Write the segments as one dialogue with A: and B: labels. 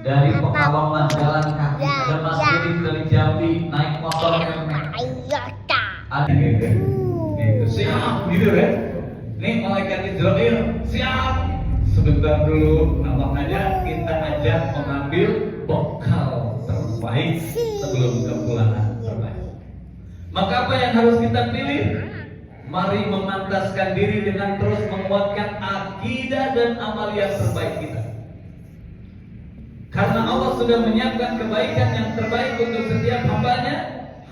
A: dari Pekalongan jalan kaki, ada Mas Kirim dari Jambi naik motor ada gitu, siap gitu kan. Nih malaikat Israel siap, sebentar dulu namanya kita ajak mengambil bekal terbaik sebelum kepulangan terbaik. Maka apa yang harus kita pilih? Mari memantaskan diri dengan terus menguatkan akidah dan amalia terbaik kita. Karena Allah sudah menyiapkan kebaikan yang terbaik untuk setiap hambanya.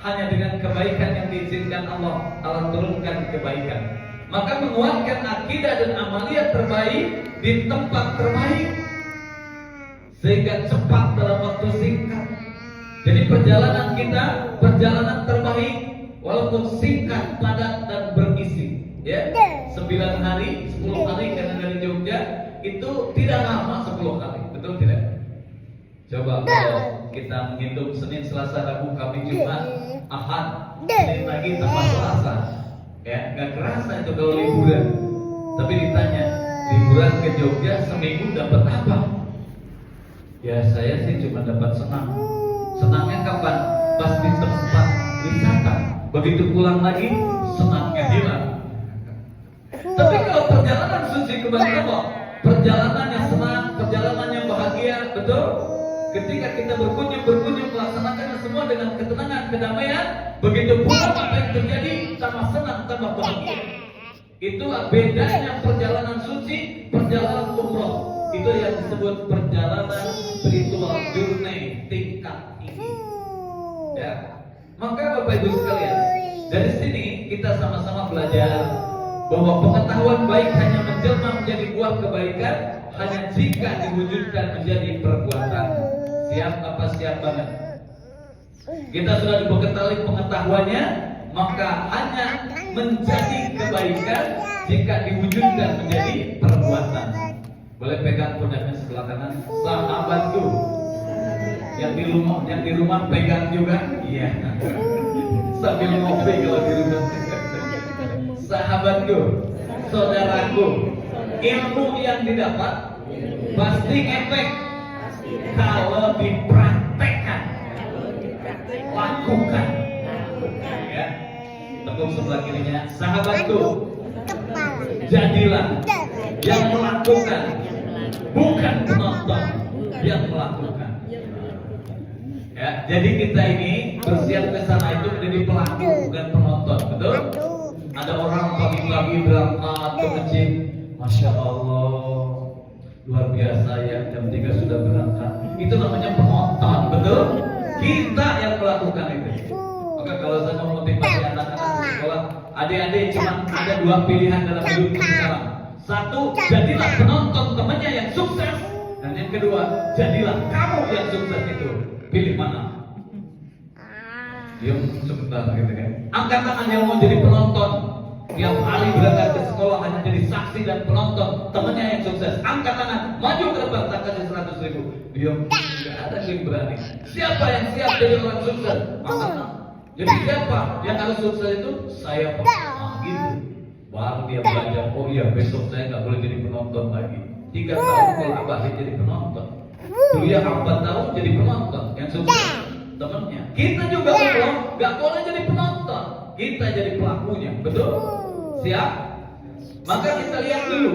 A: Hanya dengan kebaikan yang diizinkan Allah turunkan kebaikan. Maka menguatkan akidah dan amalia terbaik di tempat terbaik, sehingga cepat dalam waktu singkat. Jadi perjalanan kita, perjalanan terbaik, walaupun singkat, padat dan berisi. Ya, 9 hari, 10 hari karena dari Jogja itu tidak lama 10 hari, betul tidak? Coba kalau kita menghitung Senin, Selasa, Rabu, Kamis, Jumat, Ahad, Senin lagi tambah Selasa, ya nggak kerasa itu kalau liburan. Tapi ditanya, liburan ke Jogja seminggu dapat apa? Ya saya sih cuma dapat senang. Senangnya kapan? Pas di tempat wisata. Begitu pulang lagi, senangnya hilang. Tapi kalau perjalanan suci kepada Allah, perjalanan yang senang, perjalanan yang bahagia, betul? Ketika kita berkunjung melaksanakannya semua dengan ketenangan, kedamaian, begitu pula apa yang terjadi, tambah senang, tambah bahagia. Itu bedanya perjalanan suci, perjalanan umroh. Itu yang disebut perjalanan spiritual journey tingkat ini. Ya, maka Bapak Ibu sekalian, dari sini kita sama-sama belajar bahwa pengetahuan baik hanya menjelma menjadi buah kebaikan hanya jika diwujudkan menjadi perbuatan. Siap apa siap banget? Kita sudah dibekali pengetahuannya, maka hanya menjadi kebaikan jika diwujudkan menjadi perbuatan. Boleh pegang pundaknya sebelah kanan, sahabatku. Yang di rumah pegang juga, iya. Sambil ngopi kalau di rumah. Sahabatku, saudaraku, ilmu yang didapat pasti efek kalau dipraktekkan, lakukan. Ya, tepuk sebelah kirinya, sahabatku, jadilah yang melakukan, bukan penonton yang melakukan. Ya, jadi kita ini bersiap ke sana itu menjadi pelaku bukan penonton, betul? Ada orang pagi-pagi berangkat ke masjid, Masya Allah, luar biasa ya, jam 3 sudah berangkat. Itu namanya penonton, betul? Kita yang melakukan itu. Maka kalau saya mau motivasi anak-anak di sekolah, adik-adik cuma ada 2 pilihan dalam hidup sekarang. Satu, jadilah penonton temannya yang sukses. Dan yang kedua, jadilah kamu yang sukses itu. Pilih mana? Diam sebentar gitu kan. Angkat tangan yang mau jadi penonton. Tiap hari berangkat ke sekolah hanya jadi saksi dan penonton temannya yang sukses. Angkat tangan, maju ke depan, tak kasih 100.000. Diam, tidak ada yang berani. Siapa yang siap jadi orang sukses? Angkat tangan. Jadi siapa yang harus sukses itu? Saya Pak. Nah, gitu. Baru dia belajar. Oh iya, besok saya nggak boleh jadi penonton lagi. 3 tahun kalau abah jadi penonton. Kuliah 4 tahun jadi penonton. Yang sukses temannya. Kita juga nggak boleh jadi penonton. Kita jadi pelakunya, betul? Siap? Maka kita lihat dulu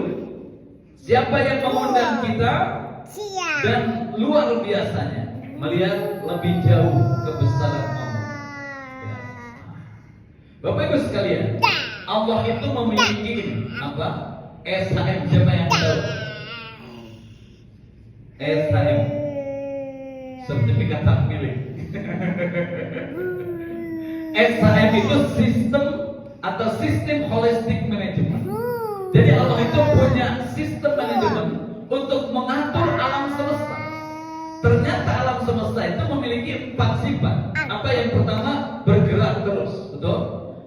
A: siapa yang mengundang kita dan luar biasanya melihat lebih jauh kebesaran Allah. Ya. Bapak Ibu sekalian, Allah itu memiliki apa? SHM, siapa yang tahu? SHM, sertifikat hak milik. SHM itu sistem atau sistem holistic management. Jadi Allah itu punya sistem manajemen untuk mengatur alam semesta. Ternyata alam semesta itu memiliki 4 sifat. Apa yang pertama? Bergerak terus, betul?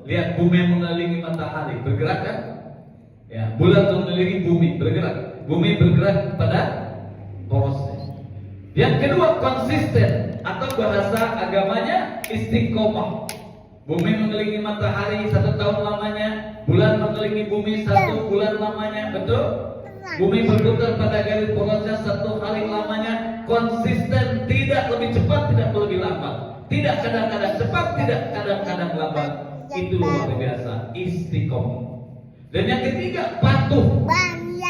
A: Lihat bumi mengelilingi matahari, bergerak kan? Ya, bulan mengelilingi bumi, bergerak. Bumi bergerak pada porosnya. Yang kedua, konsisten atau bahasa agamanya istiqomah. Bumi mengelilingi matahari 1 tahun lamanya, bulan mengelilingi bumi 1 bulan lamanya, betul? Bumi berputar pada garis polosnya satu hari lamanya, konsisten, tidak lebih cepat, tidak lebih lambat, tidak kadang-kadang cepat, tidak kadang-kadang lambat. Itu luar biasa, istiqomah. Dan yang ketiga, patuh.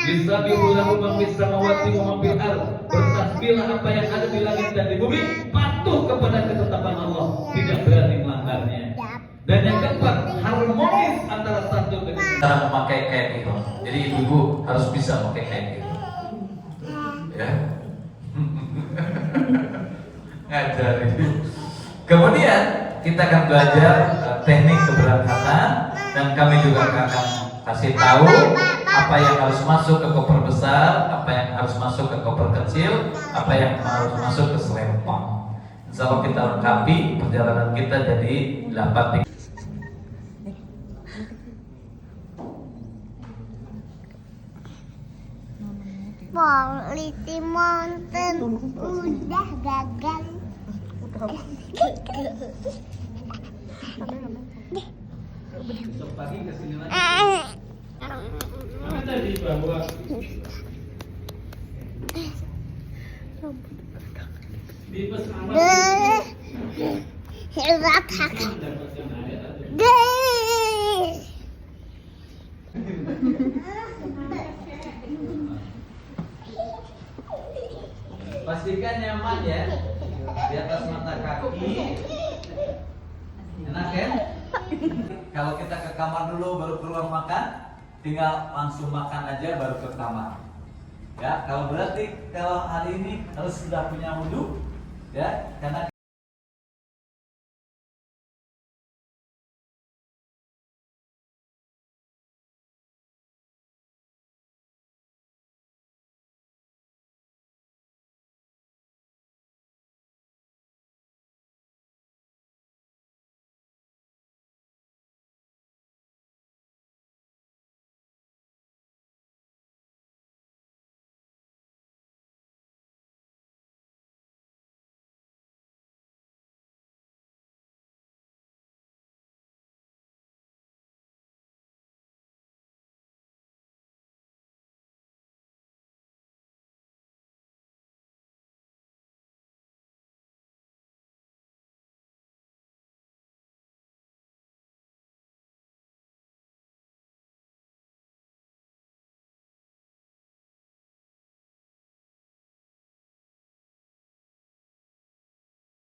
A: Bismillahirrahmanirrahim, man fis samawati wa man fil ardh. Bertasbihlah apa yang ada di langit dan di bumi, patuh kepada ketetapan Allah, tidak berani melanggarnya. Dan yang keempat, harmonis antara satu dengan lain.
B: Cara memakai kain itu. Jadi ibu-ibu harus bisa memakai kain itu. Ya. Ngajar itu. Kemudian kita akan belajar teknik keberangkatan, dan kami juga akan kasih tahu apa yang harus masuk ke koper besar, apa yang harus masuk ke koper kecil, apa yang harus masuk ke selempang. Insya Allah kita lengkapi perjalanan kita jadi 8.
C: Polisi Mountain udah gagal.
A: Besok pagi kesini lagi. Mana tadi bawa? Di pesawat.
C: Hebat hak.
A: Pastikan nyaman ya, di atas mata kaki. Enak kan? Kalau kita ke kamar dulu baru keluar makan, tinggal langsung makan aja baru ke kamar. Ya, kalau berarti kalau hari ini harus sudah punya wudhu, ya, karena